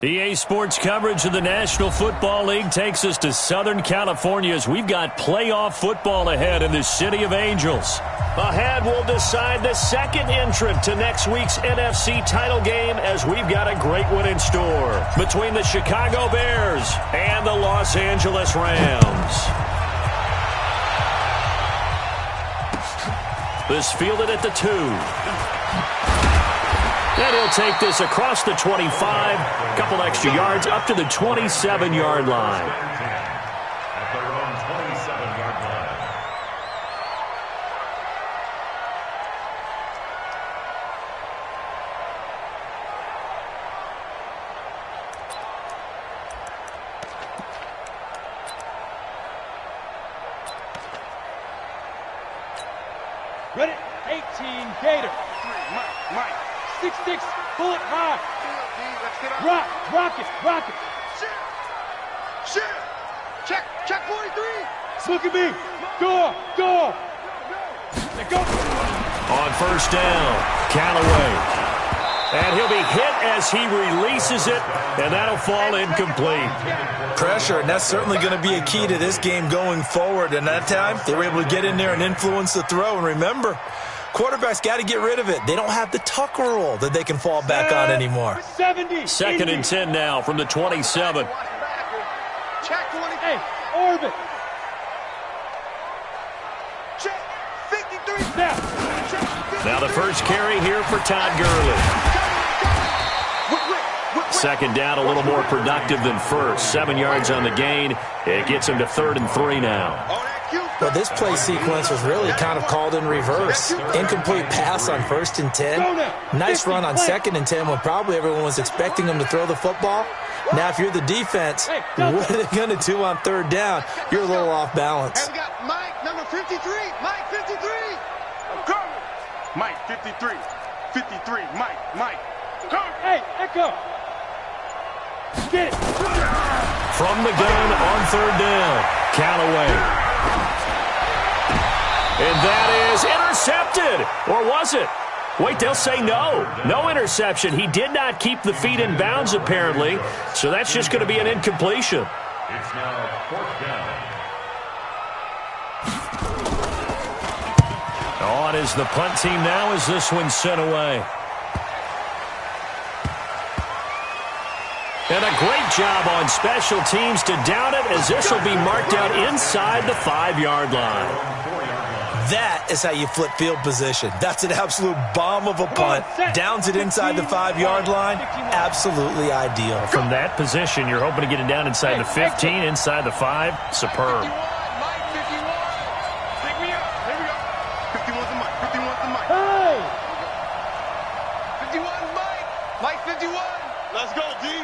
EA Sports coverage of the National Football League takes us to Southern California as we've got playoff football ahead in the City of Angels. Ahead, we'll decide the second entrant to next week's NFC title game as we've got a great one in store between the Chicago Bears and the Los Angeles Rams. This fielded at the 2. And he'll take this across the 25, a couple extra yards up to the 27-yard line. At their own 27-yard line. Ready? 18, Gator. Mike. 6'6", pull it high. Rock it. Shit. Check 43. Look at me. Go. Let go. On first down, Callaway. And he'll be hit as he releases it, and that'll fall incomplete. Pressure, and that's certainly going to be a key to this game going forward. And that time, they were able to get in there and influence the throw. And remember, quarterbacks got to get rid of it. They don't have the tuck rule that they can fall back on anymore. 70. Second and 10 now from the 27. Check 20. Hey, orbit. Check 53. Now the first carry here for Todd Gurley. Second down, a little more productive than first. 7 yards on the gain. It gets him to 3rd and 3 now. Well, this play sequence was really kind of called in reverse. Incomplete pass on 1st and 10. Nice run on 2nd and 10 when probably everyone was expecting him to throw the football. Now, if you're the defense, what are they going to do on 3rd down? You're a little off balance. And we got Mike, number 53. Mike, 53. I'm coming. Mike, 53. 53. Mike. Come. Hey, Echo. Get it. From the gun on 3rd down, Callaway. And that is intercepted. Or was it? Wait, they'll say no. No interception. He did not keep the feet in bounds, apparently. So that's just going to be an incompletion. It's now 4th down. On is the punt team now as this one's sent away. And a great job on special teams to down it as this will be marked out inside the 5-yard line. That is how you flip field position. That's an absolute bomb of a punt. Downs it inside the 5-yard line. Absolutely ideal. From that position, you're hoping to get it down inside the 15, inside the 5. Superb. Mike, 51. Pick me up. Here we go. 51's the Mike. 51's the Mike. Hey. 51 Mike. Mike, 51. Let's go, D.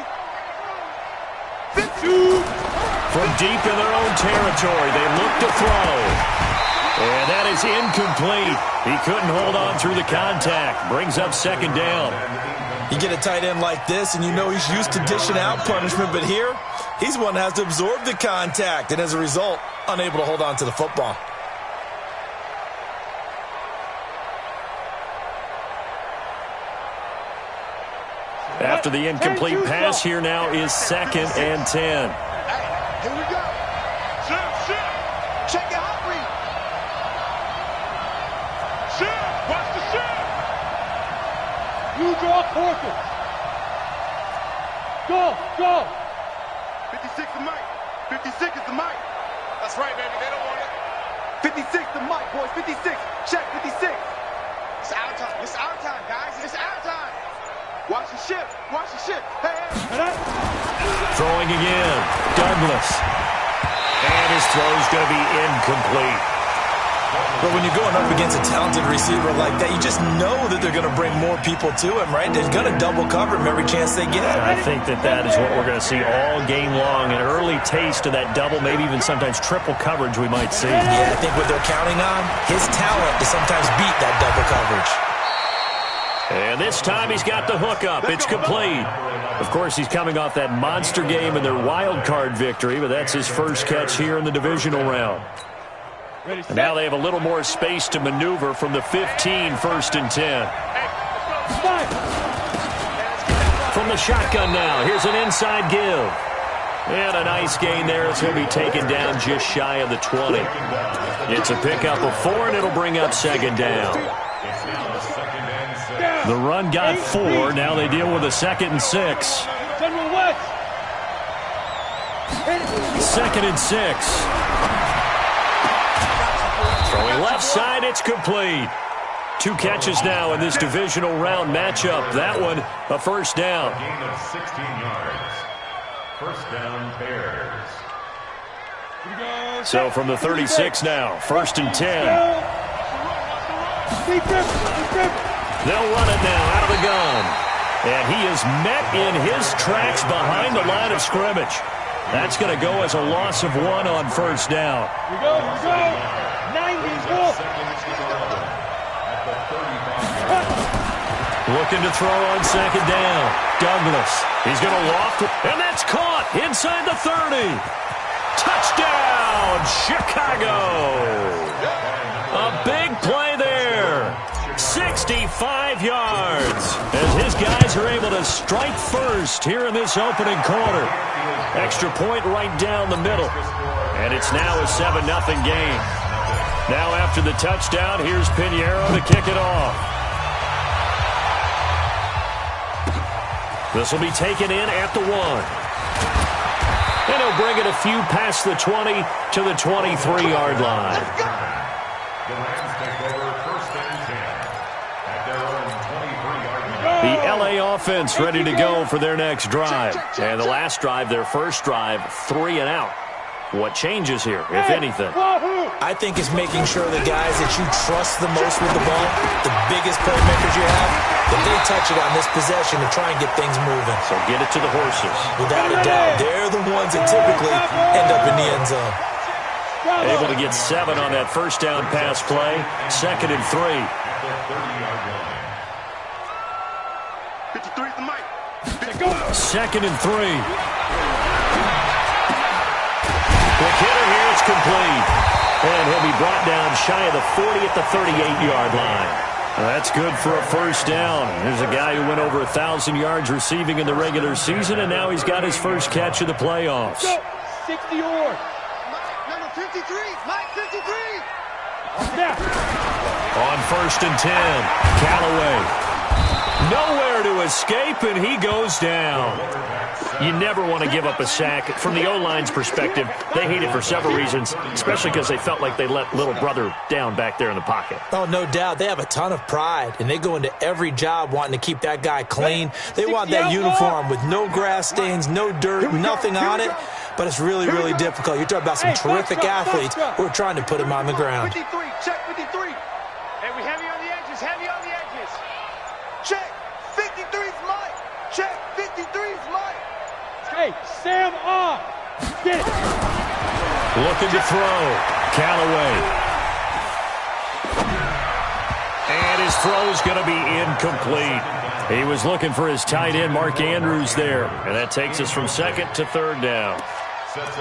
From deep in their own territory, they look to throw. And that is incomplete. He couldn't hold on through the contact. Brings up 2nd down. You get a tight end like this, and you know he's used to dishing out punishment, but here, he's one that has to absorb the contact, and as a result, unable to hold on to the football. After the incomplete pass, here now is 2nd and 10. Hey, here we go. Shit. Check your hot read. Shit. Watch the shit. You draw quarters. Go. 56 the Mike. 56 is the Mike. That's right, baby. They don't want it. 56 the Mike, boys. 56. Check 56. It's our time. It's our time, guys. It's our time. Watch the ship. Hey. Throwing again. Douglas. And his throw's going to be incomplete. But when you're going up against a talented receiver like that, you just know that they're going to bring more people to him, right? They're going to double cover him every chance they get. I think that is what we're going to see all game long. An early taste of that double, maybe even sometimes triple coverage we might see. Yeah, I think what they're counting on, his talent to sometimes beat that double coverage. And this time he's got the hook up. It's complete. Of course, he's coming off that monster game in their wild card victory, but that's his first catch here in the divisional round. And now they have a little more space to maneuver from the 15, 1st and 10. from the shotgun now. Here's an inside give. And a nice gain there as he'll be taken down just shy of the 20. It's a pickup of 4, and it'll bring up second down. The run got 4. Now they deal with a 2nd and 6. Second and 6. Throwing left side, it's complete. 2 catches now in this divisional round matchup. That one, a first down. Gain of 16 yards. First down, Bears. So from the 36 now, 1st and 10. They'll run it now out of the gun. And he is met in his tracks behind the line of scrimmage. That's going to go as a loss of 1 on first down. Here we go. 90. Looking to throw on second down. Douglas. He's going to loft it, and that's caught inside the 30. Touchdown, Chicago. A big play there. 65 yards as his guys are able to strike first here in this opening quarter. Extra point right down the middle. And it's now a 7-0 game. Now after the touchdown, here's Pinheiro to kick it off. This will be taken in at the 1. And he'll bring it a few past the 20 to the 23-yard line. The Rams take over 1st and 10 at their own 23-yard line. The LA offense ready to go for their next drive. And the last drive, their first drive, 3 and out. What changes here, if anything? I think it's making sure the guys that you trust the most with the ball, the biggest playmakers you have, that they touch it on this possession to try and get things moving. So get it to the horses. Without a doubt, they're the ones that typically end up in the end zone. Able to get 7 on that first down pass play. 2nd and 3. At their 30-yard line. 53 is the mic. 2nd and 3. Quick hitter here, it's complete. And he'll be brought down shy of the 40 at the 38-yard line. That's good for a first down. There's a guy who went over 1,000 yards receiving in the regular season, and now he's got his first catch of the playoffs. 60 or. Number 53, Mike 53. On 1st and 10, Callaway. Nowhere to escape, and he goes down. You never want to give up a sack. From the O-line's perspective, they hate it for several reasons, especially because they felt like they let little brother down back there in the pocket. Oh, no doubt. They have a ton of pride, and they go into every job wanting to keep that guy clean. They want that uniform with no grass stains, no dirt, nothing on it. But it's really, really difficult. You're talking about some terrific athletes who are trying to put him on the ground. 53, check 53. Hey, we heavy on the edges, heavy on the edges. Check, 53's Mike. Check, 53's Mike. Hey, Sam off. Get it. Looking to throw. Callaway. And his throw's going to be incomplete. He was looking for his tight end, Mark Andrews, there. And that takes us from 2nd to 3rd down.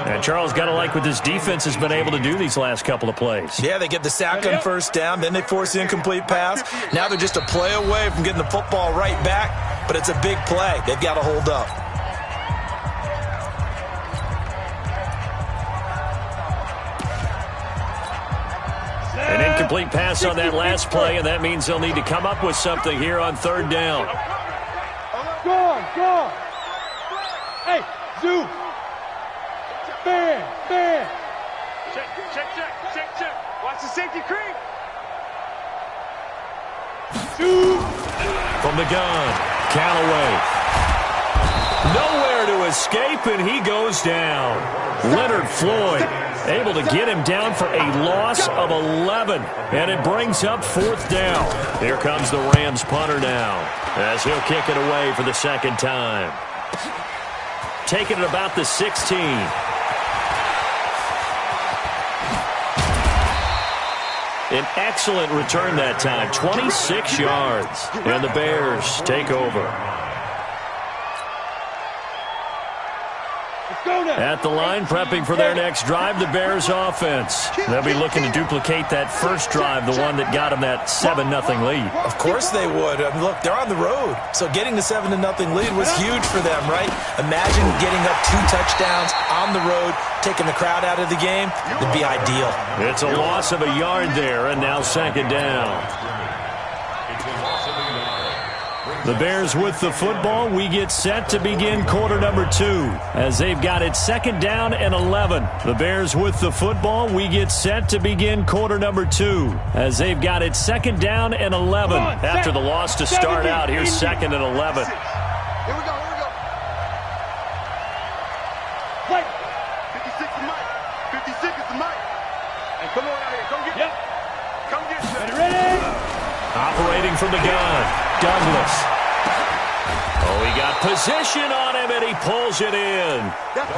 And Charles, got to like what this defense has been able to do these last couple of plays. Yeah, they get the sack on first down, then they force the incomplete pass. Now they're just a play away from getting the football right back, but it's a big play. They've got to hold up. An incomplete pass on that last play, and that means they'll need to come up with something here on 3rd down. Go on. Hey, Zoo. Bam. Check. Watch the safety creep. Zoo. From the gun, Callaway. Nowhere to escape, and he goes down. Leonard Floyd able to get him down for a loss of 11. And it brings up 4th down. Here comes the Rams punter now, as he'll kick it away for the 2nd time. Taking it about the 16. An excellent return that time, 26 yards. And the Bears take over. At the line, prepping for their next drive, the Bears offense. They'll be looking to duplicate that first drive, the one that got them that 7-0 lead. Of course they would. I mean, look, they're on the road, so getting the 7-0 lead was huge for them, right? Imagine getting up 2 touchdowns on the road, taking the crowd out of the game. It'd be ideal. It's a loss of a yard there, and now second down. The Bears with the football. We get set to begin quarter number 2 as they've got it second down and 11. The Bears with the football. We get set to begin quarter number 2 as they've got it second down and 11. After the loss to start out, here's second and 11. Here we go. 56 is Mike. 56 is the Mike. Hey, come on out here. Come get it. Come get it. Ready? Operating from the gun, Douglas. Oh, he got position on him, and he pulls it in.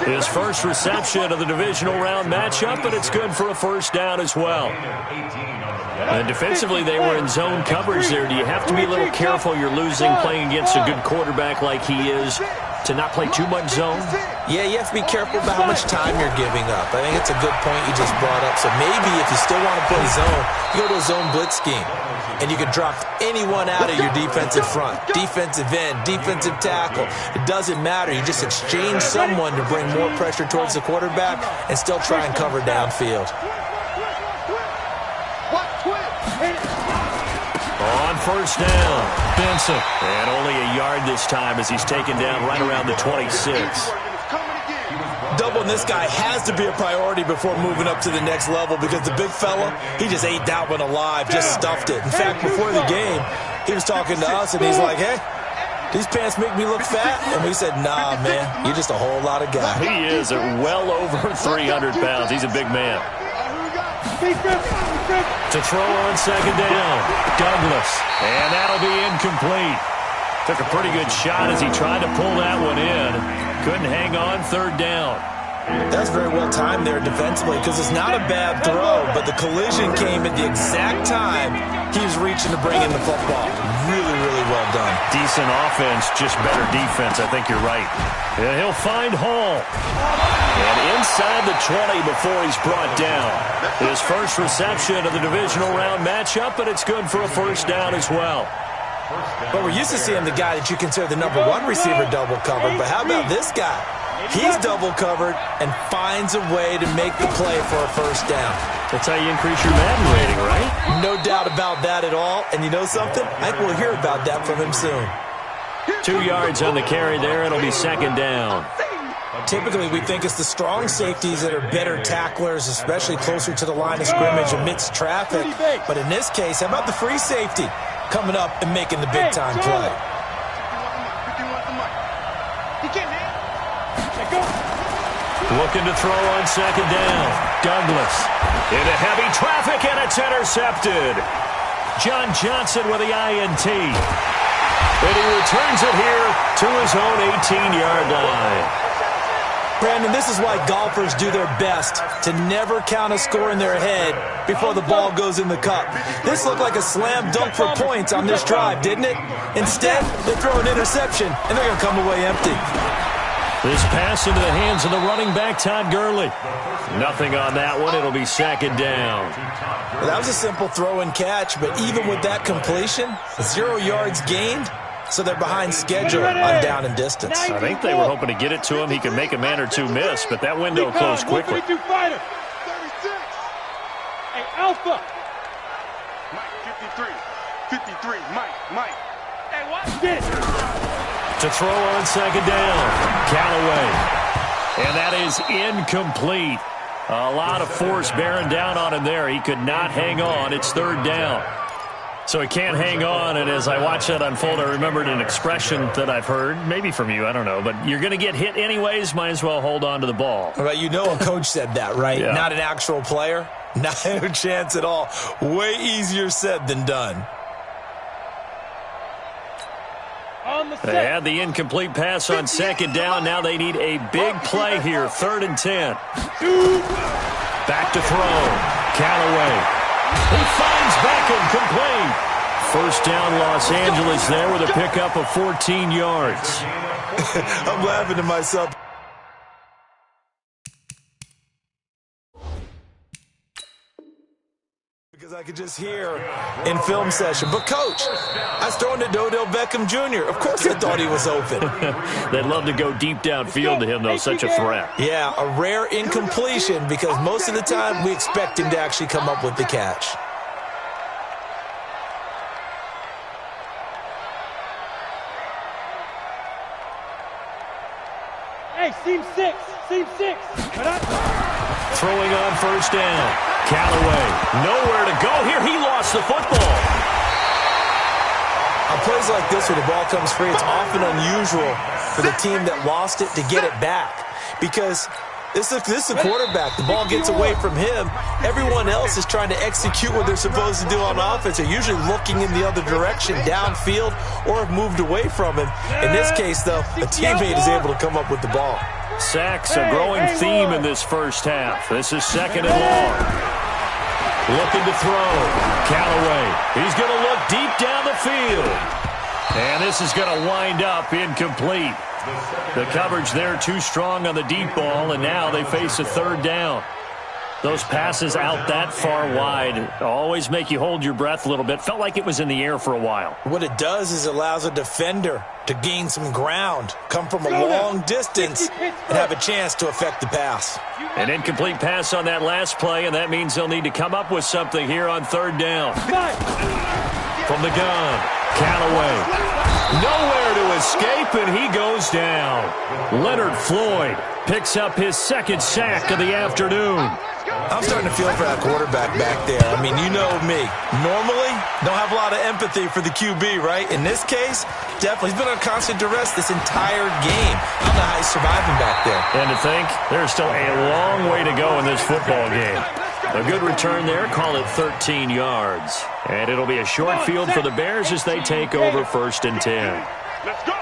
His first reception of the divisional round matchup, but it's good for a first down as well. And defensively, they were in zone coverage there. Do you have to be a little careful? You're losing playing against a good quarterback like he is to not play too much zone? Yeah, you have to be careful about how much time you're giving up. I think it's a good point you just brought up. So maybe if you still want to play zone, you go to a zone blitz scheme. And you can drop anyone out of your defensive front. Defensive end, defensive tackle. It doesn't matter. You just exchange someone to bring more pressure towards the quarterback and still try and cover downfield. On first down, Benson. And only a yard this time as he's taken down right around the 26. Doubling this guy has to be a priority before moving up to the next level because the big fella, he just ate that one alive, just stuffed it. In fact, before the game, he was talking to us, and he's like, hey, these pants make me look fat. And we said, nah, man, you're just a whole lot of guy. He is at well over 300 pounds. He's a big man. To throw on second down, Douglas. And that'll be incomplete. Took a pretty good shot as he tried to pull that one in. Couldn't hang on third down. That's very well timed there defensively because it's not a bad throw, but the collision came at the exact time he was reaching to bring in the football. Really, really well done. Decent offense, just better defense. I think you're right. And he'll find Hall. And inside the 20 before he's brought down. His first reception of the divisional round matchup, but it's good for a first down as well. But we're used to seeing the guy that you consider the number 1 receiver double covered. But how about this guy? He's double covered and finds a way to make the play for a first down. That's how you increase your Madden rating, right? No doubt about that at all. And you know something? I think we'll hear about that from him soon. 2 yards on the carry there. It'll be second down. Typically, we think it's the strong safeties that are better tacklers, especially closer to the line of scrimmage amidst traffic. But in this case, how about the free safety coming up and making the big-time play? Looking to throw on second down. Douglas into heavy traffic, and it's intercepted. John Johnson with the INT. And he returns it here to his own 18-yard line. Brandon, this is why golfers do their best to never count a score in their head before the ball goes in the cup. This looked like a slam dunk for points on this drive, didn't it? Instead, they throw an interception, and they're going to come away empty. This pass into the hands of the running back, Todd Gurley. Nothing on that one. It'll be second down. Well, that was a simple throw and catch, but even with that completion, 0 yards gained, so they're behind schedule on down and distance. I think they were hoping to get it to him. He could make a man or two miss, but that window closed quickly. 36. Hey, Alpha. Mike, 53. Mike. Hey, watch this. To throw on second down, Callaway. And that is incomplete. A lot of force bearing down on him there. He could not hang on. It's third down. So he can't hang on, and as I watch that unfold, I remembered an expression that I've heard, maybe from you, I don't know, but you're going to get hit anyways, might as well hold on to the ball. Well, you know a coach said that, right? Yeah. Not an actual player? Not a chance at all. Way easier said than done. They had the incomplete pass on second down. Now they need a big play here, 3rd and 10. Back to throw. Callaway. He finds Beckham, complete. First down, Los Angeles there with a pickup of 14 yards. I'm laughing to myself. I could just hear in film session. But, Coach, I was throwing to Odell Beckham Jr. Of course I thought he was open. They'd love to go deep downfield to him, though. Such a threat. Yeah, a rare incompletion because most of the time we expect him to actually come up with the catch. Hey, seam six. Throwing on first down. Callaway, nowhere to go here. He lost the football. On plays like this where the ball comes free, it's often unusual for the team that lost it to get it back because this is a quarterback. The ball gets away from him. Everyone else is trying to execute what they're supposed to do on offense. They're usually looking in the other direction, downfield, or have moved away from him. In this case, though, a teammate is able to come up with the ball. Sacks, a growing theme in this first half. This is second and long. Looking to throw. Callaway. He's going to look deep down the field. And this is going to wind up incomplete. The coverage there too strong on the deep ball, and now they face a third down. Those passes out that far wide always make you hold your breath a little bit. Felt like it was in the air for a while. What it does is it allows a defender to gain some ground, come from a long distance, and have a chance to affect the pass. An incomplete pass on that last play, and that means they'll need to come up with something here on third down. From the gun, Callaway. Nowhere to escape, and he goes down. Leonard Floyd picks up his second sack of the afternoon. I'm starting to feel for that quarterback back there. I mean, you know me. Normally, don't have a lot of empathy for the QB, right? In this case, definitely. He's been on constant duress this entire game. I don't know how he's surviving back there. And to think, there's still a long way to go in this football game. A good return there, call it 13 yards. And it'll be a short field for the Bears as they take over first and 10. Let's go.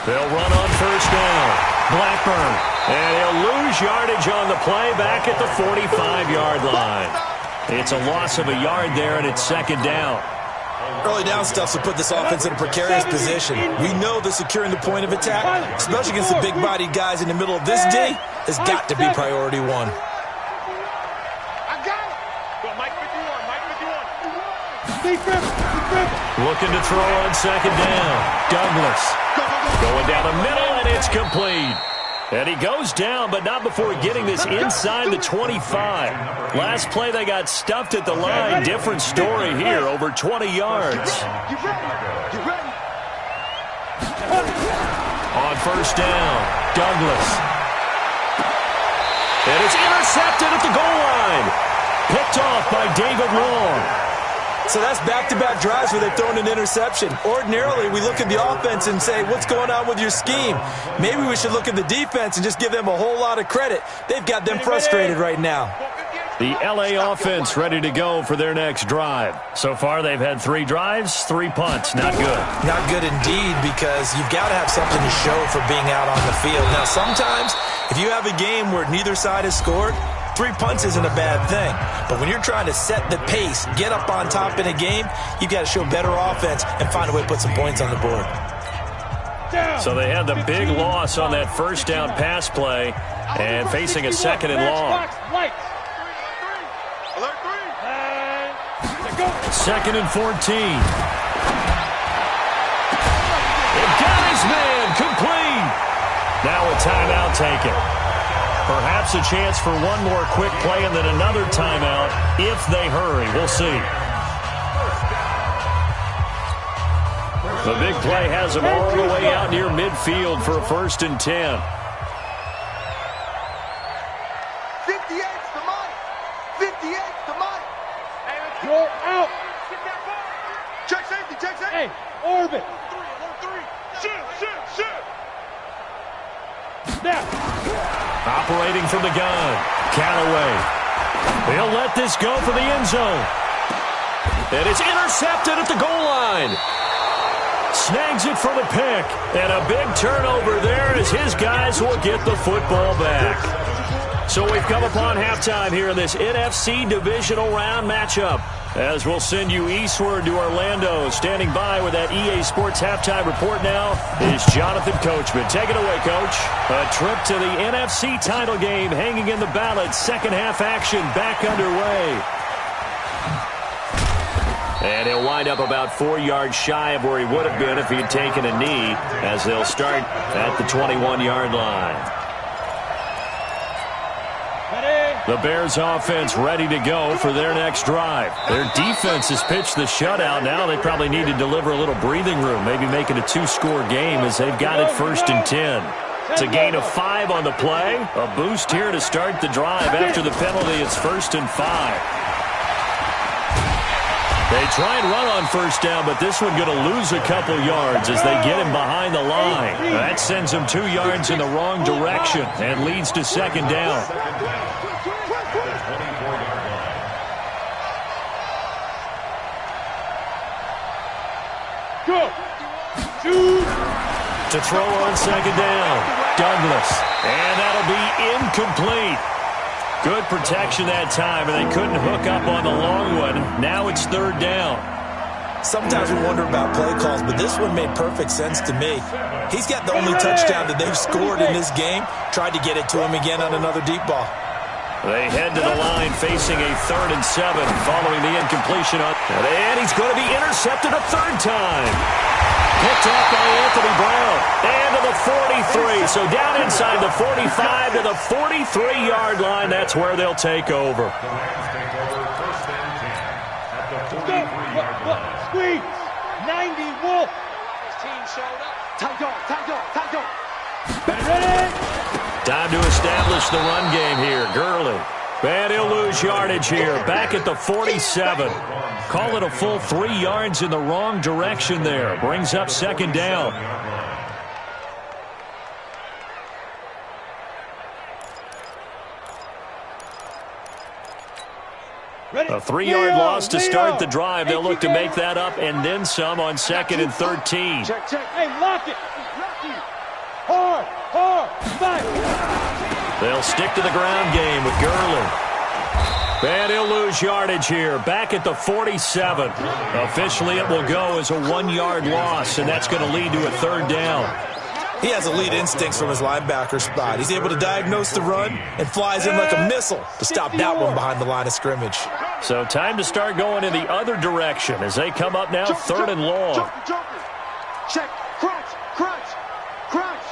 They'll run on first down. Blackburn. And he'll lose yardage on the play back at the 45-yard line. It's a loss of a yard there, and it's second down. Early down stuff will put this offense in a precarious position. We know that securing the point of attack, especially against the big-bodied guys in the middle of this D, has got to be priority one. I got it. Go, Mike 51. Looking to throw on second down. Douglas. Going down the middle, and it's complete. And he goes down, but not before getting this inside the 25. Last play, they got stuffed at the line. Different story here, over 20 yards. On first down, Douglas. And it's intercepted at the goal line. Picked off by David Long. So that's back-to-back drives where they've thrown an interception. Ordinarily, we look at the offense and say, what's going on with your scheme? Maybe we should look at the defense and just give them a whole lot of credit. They've got them frustrated right now. The LA offense ready to go for their next drive. So far, they've had 3 drives, 3 punts. Not good. Not good indeed, because you've got to have something to show for being out on the field. Now, sometimes, if you have a game where neither side has scored, 3 punts isn't a bad thing. But when you're trying to set the pace, get up on top in a game, you've got to show better offense and find a way to put some points on the board. So they had the big loss on that first down pass play and facing a second and long. Second and 14. And got his man complete. Now a timeout taken. Perhaps a chance for one more quick play and then another timeout if they hurry. We'll see. The big play has them all the way out near midfield for a first and 10. 58's the money. 58's the money. Go out. Check safety, check safety. Hey, orbit. 3. Shoot. Snap. Operating from the gun, Callaway. He'll let this go for the end zone. And it's intercepted at the goal line. Snags it for the pick. And a big turnover there as his guys will get the football back. So we've come upon halftime here in this NFC divisional round matchup. As we'll send you eastward to Orlando. Standing by with that EA Sports halftime report now is Jonathan Coachman. Take it away, Coach. A trip to the NFC title game hanging in the balance. Second half action back underway. And he'll wind up about 4 yards shy of where he would have been if he had taken a knee, as they'll start at the 21-yard line. The Bears offense ready to go for their next drive. Their defense has pitched the shutout. Now they probably need to deliver a little breathing room, maybe make it a 2-score game as they've got it 1st and 10. It's a gain of 5 on the play. A boost here to start the drive. After the penalty, it's 1st and 5. They try and run on first down, but this one going to lose a couple yards as they get him behind the line. That sends him 2 yards in the wrong direction and leads to 2nd down. Go. Shoot. To throw on 2nd down, Douglas. And that'll be incomplete. Good protection that time, and they couldn't hook up on the long one. Now it's 3rd down. Sometimes we wonder about play calls, but this one made perfect sense to me. He's got the only touchdown that they've scored in this game. Tried to get it to him again on another deep ball. They head to the line facing a 3rd and 7 following the incompletion. And he's going to be intercepted a 3rd time. Picked off by Anthony Brown. And to the 43. So down inside the 45 to the 43-yard line. That's where they'll take over. The Rams take over 1st and 10 at the 43-yard line. Squeeze. 90 Wolf. His team showed up. Tight dog, tight dog, tight dog. Ready? Time to establish the run game here. Gurley. And he'll lose yardage here. Back at the 47. Call it a full 3 yards in the wrong direction there. Brings up 2nd down. A 3-yard loss to start the drive. They'll look to make that up and then some on 2nd and 13. Check, check. Hey, lock it. Hard, fight. They'll stick to the ground game with Gurley. And he'll lose yardage here. Back at the 47. Officially, it will go as a 1-yard loss, and that's going to lead to a 3rd down. He has elite instincts from his linebacker spot. He's able to diagnose the run and flies in like a missile to stop that one behind the line of scrimmage. So time to start going in the other direction as they come up now 3rd and long. Check, crunch, crunch, crunch.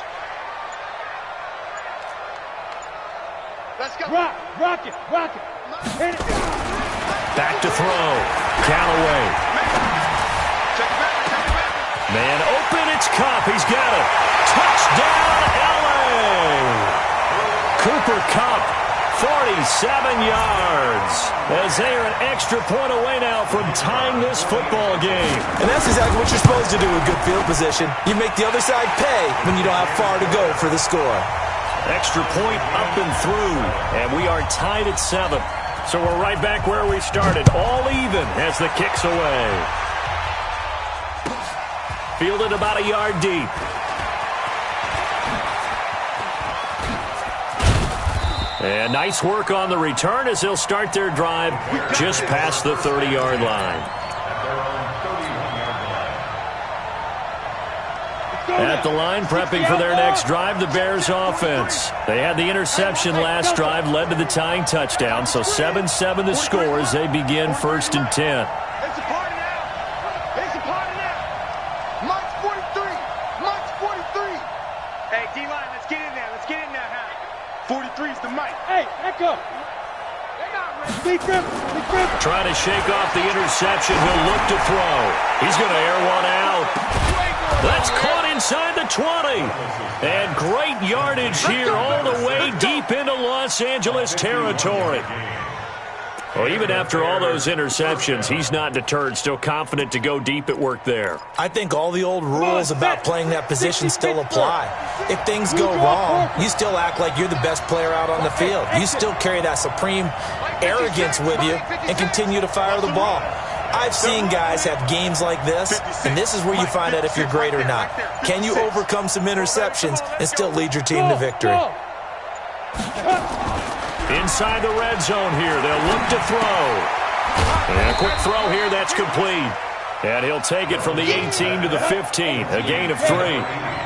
Let's go. Rock it. Hit it. Back to throw. Callaway. Man open, it's Kupp. He's got it. Touchdown, L.A. Cooper Kupp, 47 yards. As they are an extra point away now from tying this football game. And that's exactly what you're supposed to do with good field position. You make the other side pay when you don't have far to go for the score. Extra point up and through, and we are tied at 7. So we're right back where we started, all even as the kick's away. Fielded about a yard deep. And nice work on the return as they'll start their drive just past the 30-yard line. At the line, prepping for their next drive, the Bears offense. They had the interception last drive, led to the tying touchdown, so 7-7 the score as they begin 1st and 10. It's a party now. It's a party now. Mike's 43. Mike's 43. Hey, D-line, let's get in there. Let's get in there, huh? 43's the Mike. Hey, echo. They're not ready. Big grip. Trying to shake off the interception. He'll look to throw. He's going to air one out. That's caught inside the 20. And great yardage here all the way deep into Los Angeles territory. Well, even after all those interceptions, he's not deterred, still confident to go deep at work there. I think all the old rules about playing that position still apply. If things go wrong, you still act like you're the best player out on the field. You still carry that supreme arrogance with you and continue to fire the ball. I've seen guys have games like this, and this is where you find out if you're great or not. Can you overcome some interceptions and still lead your team to victory? Inside the red zone here, they'll look to throw. And a quick throw here that's complete. And he'll take it from the 18 to the 15, a gain of 3.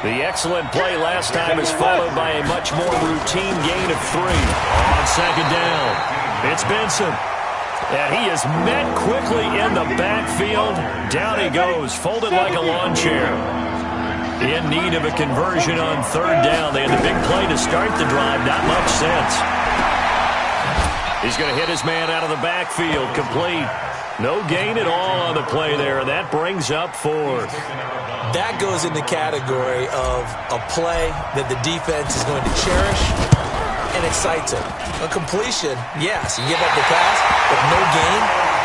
The excellent play last time is followed by a much more routine gain of 3. On second down, it's Benson. And he is met quickly in the backfield. Down he goes, folded like a lawn chair. In need of a conversion on third down. They had the big play to start the drive, not much sense. He's going to hit his man out of the backfield, complete. No gain at all on the play there, and that brings up 4th. That goes in the category of a play that the defense is going to cherish and excites them. A completion, yes, you give up the pass, but no gain.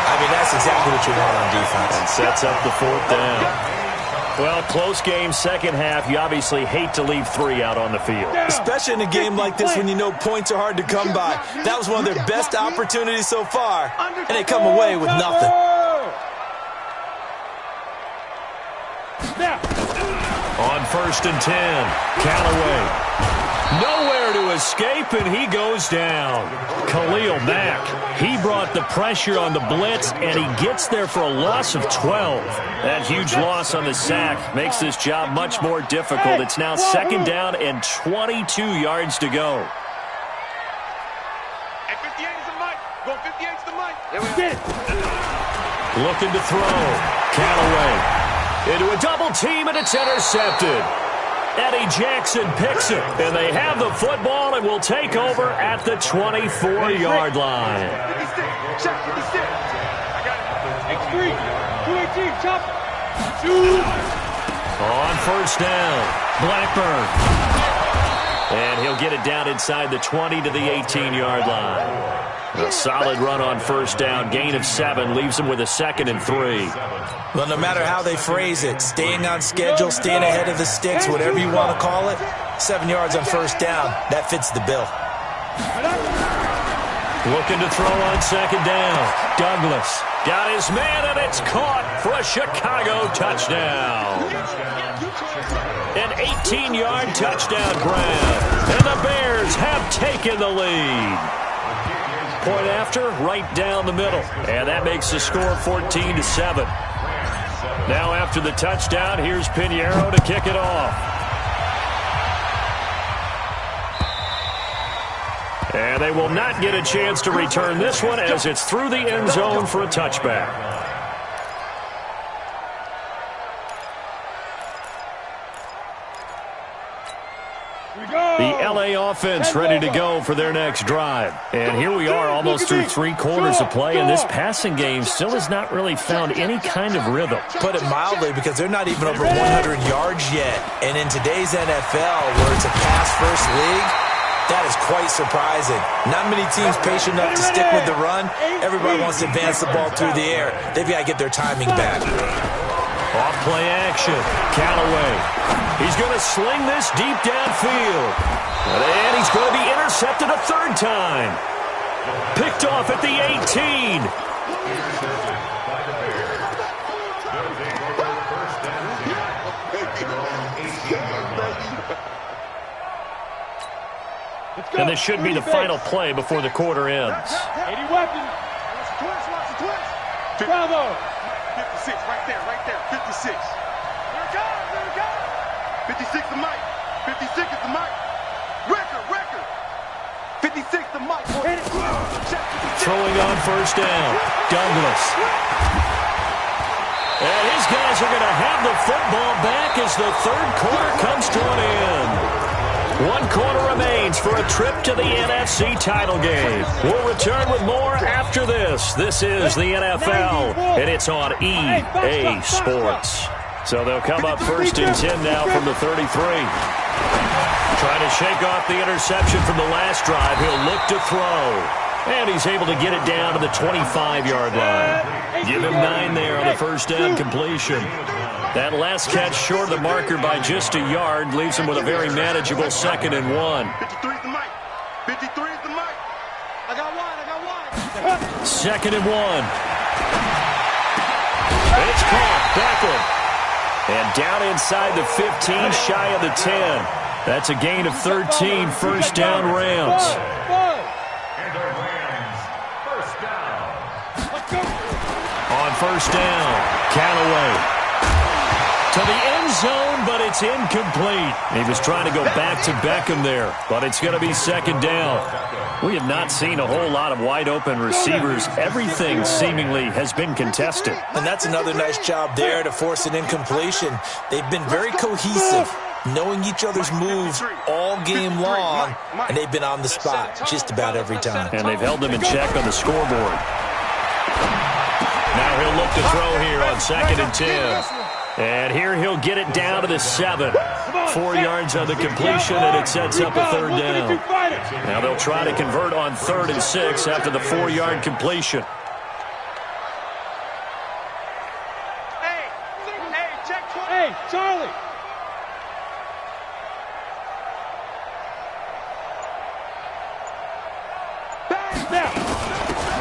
I mean, that's exactly what you want on defense. And sets up the 4th down. Well, close game, second half. You obviously hate to leave 3 out on the field. Especially in a game like this when you know points are hard to come by. That was one of their best opportunities so far, and they come away with nothing. On 1st and 10, Callaway. Nowhere to escape, and he goes down. Khalil Mack, he brought the pressure on the blitz, and he gets there for a loss of 12. That huge loss on the sack makes this job much more difficult. It's now second down and 22 yards to go. And 58 is the mic. Going 58 is the mic. Get it. Looking to throw. Callaway into a double team, and it's intercepted. Eddie Jackson picks it, and they have the football and will take over at the 24-yard line. 56. Check 56. I got it. X3. 218. Chop. Shoot. On first down, Blackburn. And he'll get it down inside the 20 to the 18-yard line. A solid run on first down. Gain of 7 leaves him with a 2nd and 3. Well, no matter how they phrase it, staying on schedule, staying ahead of the sticks, whatever you want to call it, 7 yards on first down, that fits the bill. Looking to throw on second down. Douglas got his man, and it's caught for a Chicago touchdown. An 18-yard touchdown grab, and the Bears have taken the lead. Point after, right down the middle, and that makes the score 14-7. Now after the touchdown, here's Pinheiro to kick it off. And they will not get a chance to return this one as it's through the end zone for a touchback. The LA offense ready to go for their next drive. And here we are almost through 3 quarters of play, and this passing game still has not really found any kind of rhythm. Put it mildly, because they're not even over 100 yards yet. And in today's NFL, where it's a pass-first league, that is quite surprising. Not many teams patient enough to stick with the run. Everybody wants to advance the ball through the air. They've got to get their timing back. Off play action. Callaway. He's going to sling this deep downfield. And he's going to be intercepted a 3rd time. Picked off at the 18. And this should be the final play before the quarter ends. 80 weapons. Watch the twist. Bravo. 56, right there, 56. Here it comes. 56 the mic. 56 is the mic. Record. 56 the mic. Throwing on first down. Douglas. And his guys are going to have the football back as the 3rd quarter comes to an end. 1 quarter remains for a trip to the NFC title game. We'll return with more after this. This is the NFL, and it's on EA Sports. So they'll come up 1st and 10 now from the 33. Trying to shake off the interception from the last drive. He'll look to throw. And he's able to get it down to the 25-yard line. Give him 9 there on the first down completion. That last catch short of the marker by just a yard leaves him with a very manageable 2nd and 1. 53 is the mic. 53 is the mic. I got one. 2nd and 1. It's caught. Beckham. And down inside the 15, shy of the 10. That's a gain of 13, first down Rams. And the Rams, first down. first down. Callaway to the end zone, but it's incomplete. He was trying to go back to Beckham there, but it's going to be second down. We have not seen a whole lot of wide-open receivers. Everything seemingly has been contested. And that's another nice job there to force an incompletion. They've been very cohesive, knowing each other's moves all game long, and they've been on the spot just about every time. And they've held them in check on the scoreboard. Now he'll look to throw here on 2nd and 10. And here he'll get it down to the 7. 4 yards on the completion, and it sets up a third down. Now they'll try to convert on 3rd and 6 after the 4-yard completion. Hey, Charlie.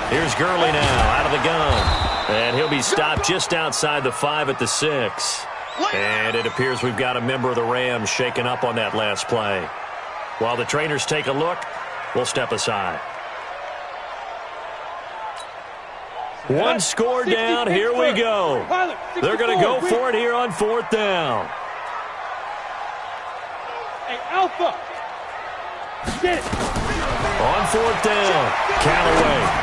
Here's Gurley now out of the gun. And he'll be stopped just outside the 5 at the 6. And it appears we've got a member of the Rams shaken up on that last play. While the trainers take a look, we'll step aside. One score down. Here we go. They're going to go for it here on 4th down. Hey, Alpha. Get it. On 4th down, Callaway.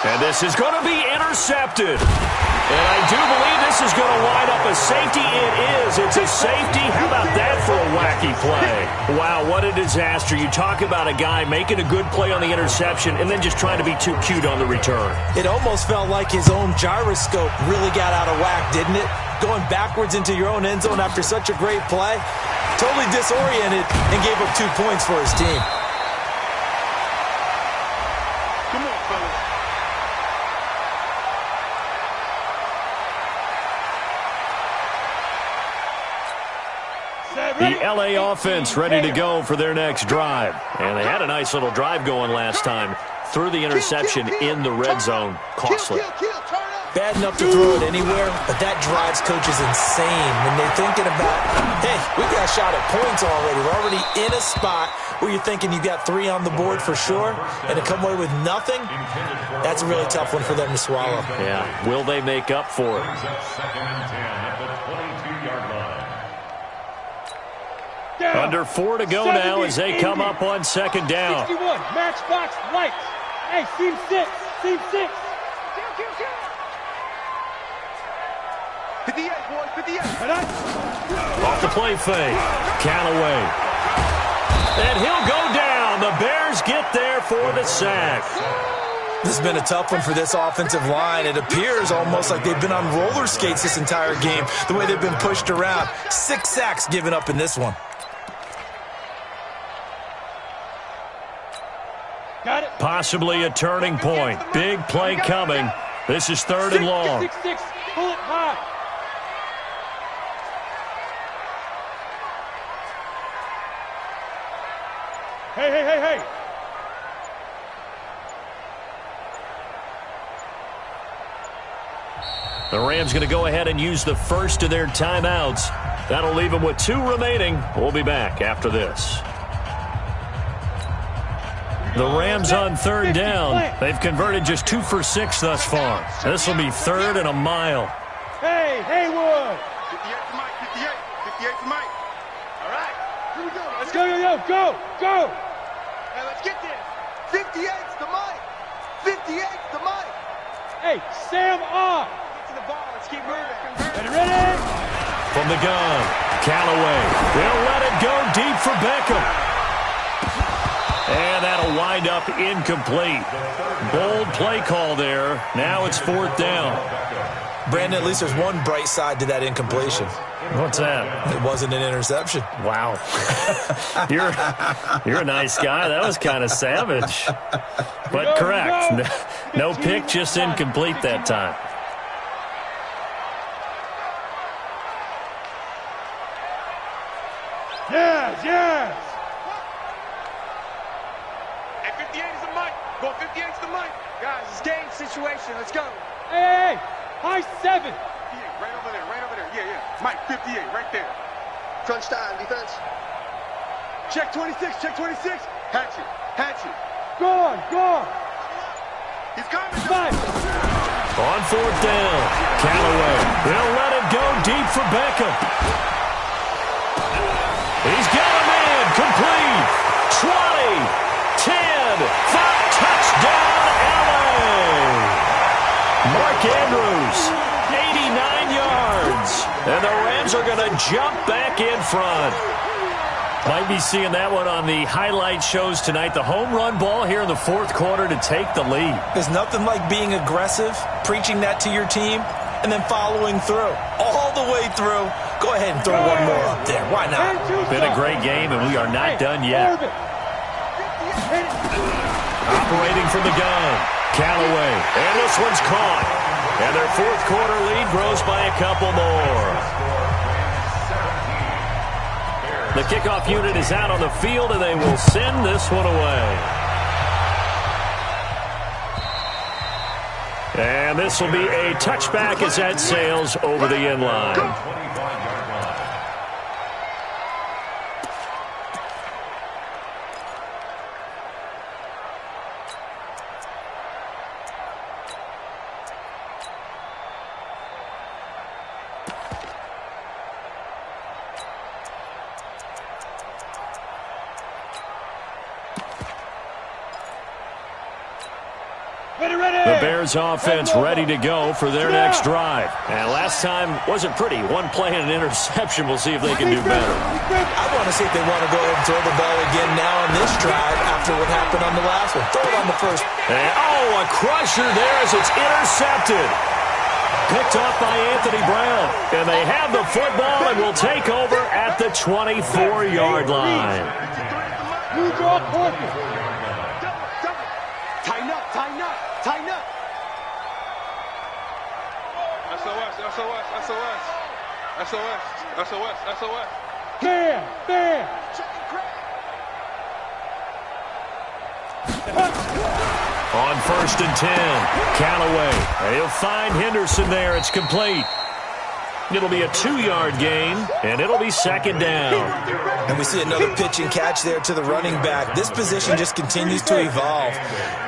And this is going to be intercepted. And I do believe this is going to wind up a safety. It is. It's a safety. How about that for a wacky play? Wow, what a disaster. You talk about a guy making a good play on the interception and then just trying to be too cute on the return. It almost felt like his own gyroscope really got out of whack, didn't it? Going backwards into your own end zone after such a great play. Totally disoriented and gave up 2 points for his team. Come on, fellas. The LA offense ready to go for their next drive. And they had a nice little drive going last time. Threw the interception in the red zone. Costly. Bad enough to throw it anywhere, but that drives coaches insane when they're thinking about, hey, we got a shot at points already. We're already in a spot where you're thinking you got 3 on the board for sure, and to come away with nothing, that's a really tough one for them to swallow. Yeah, will they make up for it? 2nd and 10 at the 22-yard line. Under 4 to go now as they come up on 2nd down. 61, matchbox lights. Hey, seam 6, seam 6. 58, boys, 58. Off the play fake, Callaway. And he'll go down. The Bears get there for the sack. This has been a tough one for this offensive line. It appears almost like they've been on roller skates this entire game, the way they've been pushed around. 6 sacks given up in this one. Got it. Possibly a turning point. Big play coming. This is 3rd and long. 6, 6, 6. Pull it high. Hey. The Rams going to go ahead and use the first of their timeouts. That'll leave them with 2 remaining. We'll be back after this. The Rams on 3rd down. They've converted just 2 for 6 thus far. This will be 3rd and a mile. Hey, Haywood. 58 for Mike, 58 for Mike. All right, here we go. Let's go, go. Hey, let's get this. 58's the Mike. 58's the Mike. Hey, Sam on. Get to the ball. Let's keep moving. Ready? From the gun, Callaway. They'll let it go deep for Beckham. And that'll wind up incomplete. Bold play call there. Now it's 4th down. Brandon, at least there's one bright side to that incompletion. What's that? It wasn't an interception. Wow. You're a nice guy. That was kind of savage. But correct. No pick, just incomplete that time. Yes. Hey, 58 is the Mike. Go 58's the Mike. Guys, it's game situation. Let's go. Hey. High 7. 58, right over there. Yeah. Mike, 58, right there. Crunch time, defense. Check 26. Hatchet. Go on. He's coming. 5. On fourth down, Callaway. He'll let it go deep for Beckham. He's got him in. Complete. 20, 10, 5, touchdown, LA. Mark Andrews, 89 yards. And the Rams are going to jump back in front. Might be seeing that one on the highlight shows tonight. The home run ball here in the fourth quarter to take the lead. There's nothing like being aggressive, preaching that to your team, and then following through. All the way through. Go ahead and throw one more up there. Why not? Been a great game, and we are not done yet. Operating from the gun, Callaway. And this one's caught. And their fourth quarter lead grows by a couple more. The kickoff unit is out on the field, and they will send this one away. And this will be a touchback as that sails over the end line. The Bears offense ready to go for their next drive. And last time wasn't pretty. One play and an interception. We'll see if they can do better. I want to see if they want to go ahead and throw the ball again now on this drive after what happened on the last one. Throw it on the first. And, a crusher there as it's intercepted. Picked off by Anthony Brown. And they have the football and will take over at the 24-yard line. Tighten up, tighten up, tighten up. SOS, SOS, SOS. SOS, SOS, SOS. There. On first and 10, Callaway. He'll find Henderson there. It's complete. It'll be a 2-yard gain, and it'll be second down. And we see another pitch and catch there to the running back. This position just continues to evolve.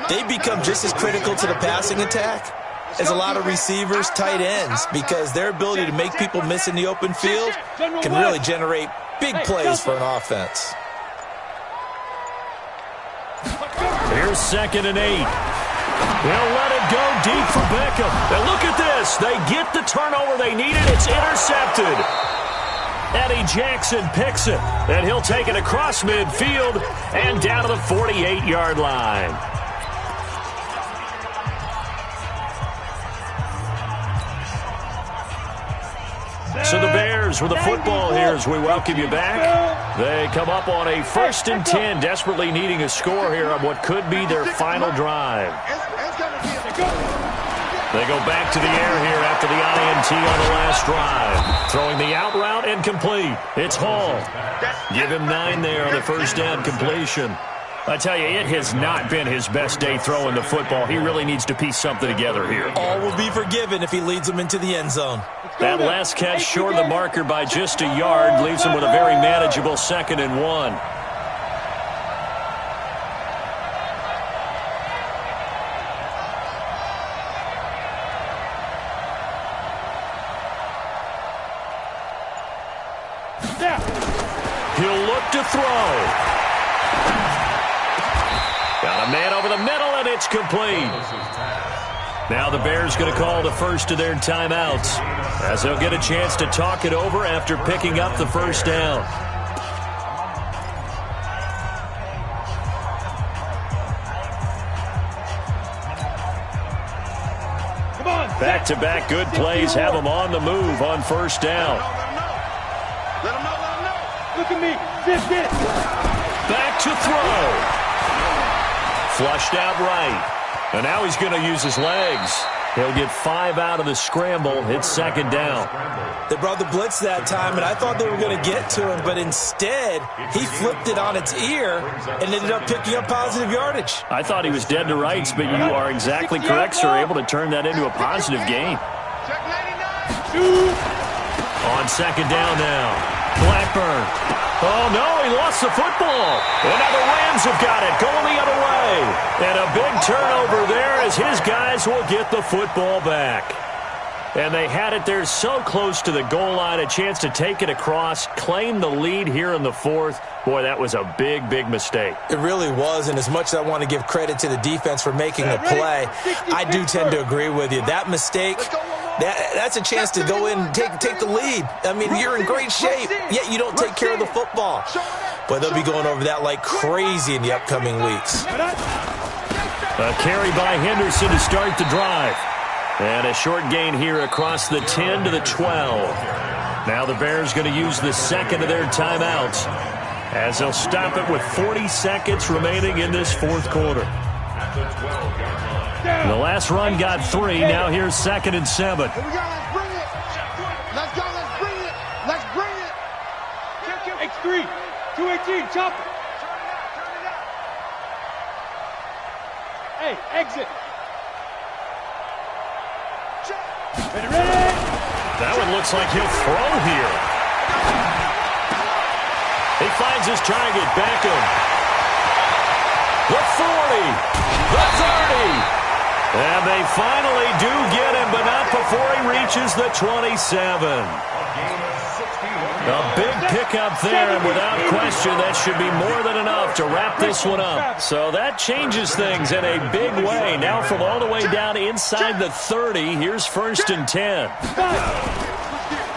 They become just as critical to the passing attack as a lot of receivers, tight ends, because their ability to make people miss in the open field can really generate big plays for an offense. Here's second and 8. They'll let it go deep for Beckham. And look at this. They get the turnover they needed. It's intercepted. Eddie Jackson picks it. And he'll take it across midfield and down to the 48-yard line. So the Bears with the football here as we welcome you back. They come up on a first and 10, desperately needing a score here on what could be their final drive. They go back to the air here after the INT on the last drive. Throwing the out route and complete. It's Hall. Give him 9 there on the first down completion. I tell you, it has not been his best day throwing the football. He really needs to piece something together here. All will be forgiven if he leads them into the end zone. That last catch short of the marker by just a yard leaves him with a very manageable second and 1. He'll look to throw. Got a man over the middle, and it's complete. Now the Bears going to call the first of their timeouts as they'll get a chance to talk it over after picking up the first down. Back-to-back good plays have them on the move on first down. Let him know. Look at me. Sit. Back to throw. Flushed out right. And now he's going to use his legs. He'll get 5 out of the scramble. It's second down. They brought the blitz that time, and I thought they were going to get to him, but instead he flipped it on its ear and ended up picking up positive yardage. I thought he was dead to rights, but you are exactly correct, sir. Able to turn that into a positive gain. Check 99. On second down now. Blackburn. Oh, no, he lost the football. And now the Rams have got it, going the other way. And a big turnover there as his guys will get the football back. And they had it there so close to the goal line, a chance to take it across, claim the lead here in the fourth. Boy, that was a big, big mistake. It really was, and as much as I want to give credit to the defense for making a play, I do tend to agree with you. That mistake, that's a chance to go in and take the lead. I mean, you're in great shape, yet you don't take care of the football. But they'll be going over that like crazy in the upcoming weeks. A carry by Henderson to start the drive. And a short gain here across the 10 to the 12. Now the Bears going to use the second of their timeouts as they'll stop it with 40 seconds remaining in this fourth quarter. The last run got 3. Now here's 2nd and 7. Here we go, let's bring it. Let's go, let's bring it. Let's bring it. X3, 218, chop it. Hey, exit. Ready? That one looks like he'll throw here. He finds his target, Beckham. The 40, the 30. And they finally do get him, but not before he reaches the 27. A big pickup there, and without question, that should be more than enough to wrap this one up. So that changes things in a big way. Now from all the way down inside the 30, here's 1st and 10.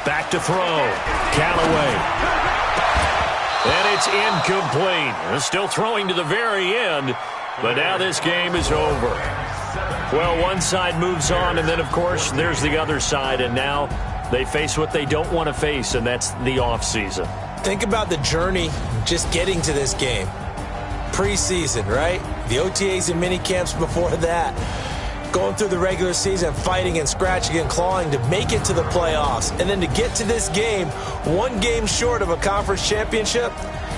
Back to throw. Callaway. And it's incomplete. They're still throwing to the very end, but now this game is over. Well, one side moves on, and then, of course, there's the other side, and now they face what they don't want to face, and that's the offseason. Think about the journey just getting to this game. Preseason, right? The OTAs and mini camps before that. Going through the regular season, fighting and scratching and clawing to make it to the playoffs. And then to get to this game, one game short of a conference championship,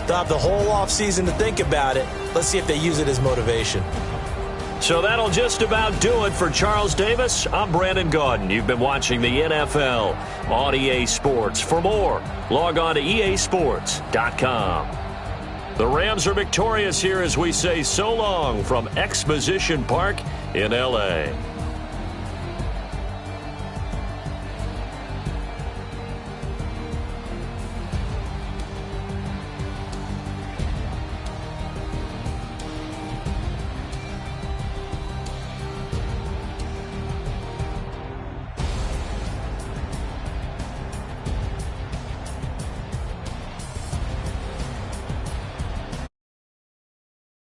they'll have the whole offseason to think about it. Let's see if they use it as motivation. So that'll just about do it for Charles Davis. I'm Brandon Gaudin. You've been watching the NFL on EA Sports. For more, log on to easports.com. The Rams are victorious here as we say so long from Exposition Park in L.A.